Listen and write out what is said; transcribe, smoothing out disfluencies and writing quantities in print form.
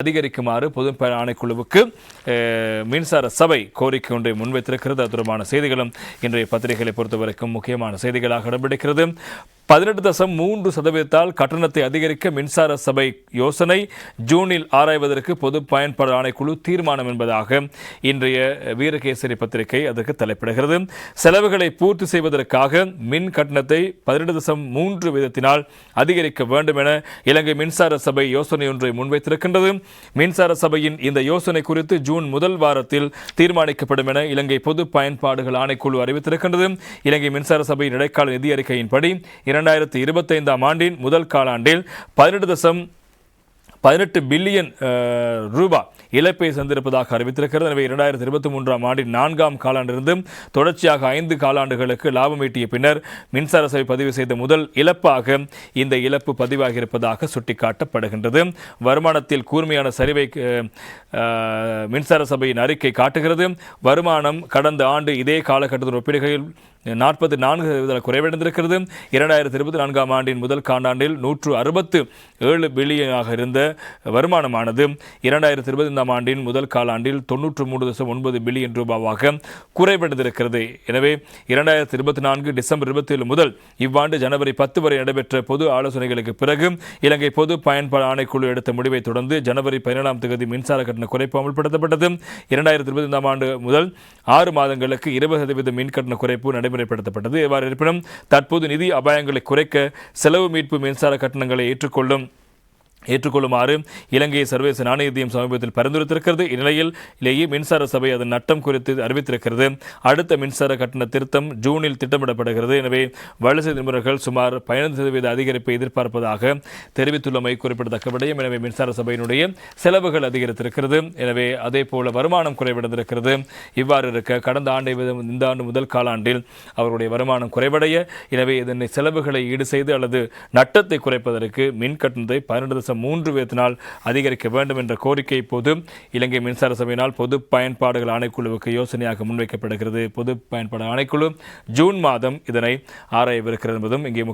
அதிகரிக்குமாறு பொதுப்பயன் ஆணைக்குழுவுக்கு மின்சார சபை கோரிக்கை ஒன்றை முன்வைத்திருக்கிறது. அது தொடர்பான செய்திகளும் இன்றைய பத்திரிகைகளை பொறுத்தவரைக்கும் முக்கியமான செய்திகளாக இடம்பிடிக்கிறது. 18.3% கட்டணத்தை அதிகரிக்க மின்சார சபை யோசனை, ஜூனில் ஆராய்வதற்கு பொது பயன்பாடு ஆணைக்குழு தீர்மானம் என்பதாக இன்றைய வீரகேசரி பத்திரிகை அதற்கு தலைப்பிடுகிறது. செலவுகளை பூர்த்தி செய்வதற்காக மின் கட்டணத்தை 18.3% அதிகரிக்க வேண்டும் என இலங்கை மின்சார சபை யோசனை ஒன்றை முன்வைத்திருக்கின்றது. மின்சார சபையின் இந்த யோசனை குறித்து ஜூன் முதல் வாரத்தில் தீர்மானிக்கப்படும் என இலங்கை பொது பயன்பாடுகள் ஆணைக்குழு அறிவித்திருக்கின்றது. இலங்கை மின்சார சபையின் இடைக்கால நிதி அறிக்கையின்படி 2025 ஆண்டின் முதல் காலாண்டில் 18 பில்லியன் ரூபாய் இழப்பை சந்திருப்பதாக அறிவித்திருக்கிறது. எனவே 2023 ஆண்டின் 4ஆம் காலாண்டிலிருந்து தொடர்ச்சியாக 5 காலாண்டுகளுக்கு லாபம் ஈட்டிய பின்னர் மின்சார சபை பதிவு செய்த முதல் இழப்பாக இந்த இழப்பு பதிவாகியிருப்பதாக சுட்டிக்காட்டப்படுகின்றது. வருமானத்தில் கூர்மையான சரிவை மின்சார சபையின் அறிக்கை காட்டுகிறது. வருமானம் கடந்த ஆண்டு இதே காலகட்டத்தில் ஒப்பிடுகையில் 44% குறைவடைந்திருக்கிறது. 2024 ஆண்டின் முதல் காலாண்டில் 167 பில்லியனாக இருந்த வருமானமானது 2025 ஆண்டின் முதல் காலாண்டில் 93.9 பில்லியன் ரூபாவாக குறைவடைந்திருக்கிறது. எனவே 2024 டிசம்பர் 27 முதல் இவ்வாண்டு ஜனவரி 10 வரை நடைபெற்ற பொது ஆலோசனைகளுக்கு பிறகு இலங்கை பொது பயன்பாடு ஆணைக்குழு எடுத்த முடிவை தொடர்ந்து ஜனவரி 17ஆம் தேதி மின்சார கட்டண குறைப்பு அமல்படுத்தப்பட்டது. 2025 ஆண்டு முதல் 6 மாதங்களுக்கு 20% மின் கட்டண குறைப்பு நடைமுறைப்படுத்தப்பட்டது. இவ்வாறு இருப்பினும் தற்போது நிதி அபாயங்களை குறைக்க செலவு மீட்பு மின்சார கட்டணங்களை ஏற்றுக்கொள்ளுமாறு இலங்கை சர்வதேச நாணய நிதியம் சமீபத்தில் பரிந்துரைத்திருக்கிறது. இந்நிலையிலேயே மின்சார சபை அதன் நட்டம் குறித்து அறிவித்திருக்கிறது. அடுத்த மின்சார கட்டண திருத்தம் ஜூனில் திட்டமிடப்படுகிறது. எனவே வலசை நிபுணர்கள் சுமார் 15% அதிகரிப்பை எதிர்பார்ப்பதாக தெரிவித்துள்ளமை குறிப்பிடத்தக்க விடயம். எனவே மின்சார சபையினுடைய செலவுகள் அதிகரித்திருக்கிறது. எனவே அதே போல வருமானம் குறைவடைந்திருக்கிறது. இவ்வாறு இருக்க கடந்த ஆண்டை இந்த ஆண்டு முதல் காலாண்டில் அவருடைய வருமானம் குறைவடைய, எனவே இதனை செலவுகளை ஈடு செய்து அல்லது நட்டத்தை குறைப்பதற்கு மின் கட்டணத்தை 12.3% அதிகரிக்க வேண்டும் என்ற கோரிக்கை இப்போது இலங்கை மின்சார சபையினால் பொது பயன்பாடுகள் ஆணைக்குழுவுக்கு யோசனையாக முன்வைக்கப்படுகிறது. பொது பயன்பாடு ஆணைக்குழு ஜூன் மாதம் இதனை ஆராயவிருக்கிறது என்பதும் இங்கே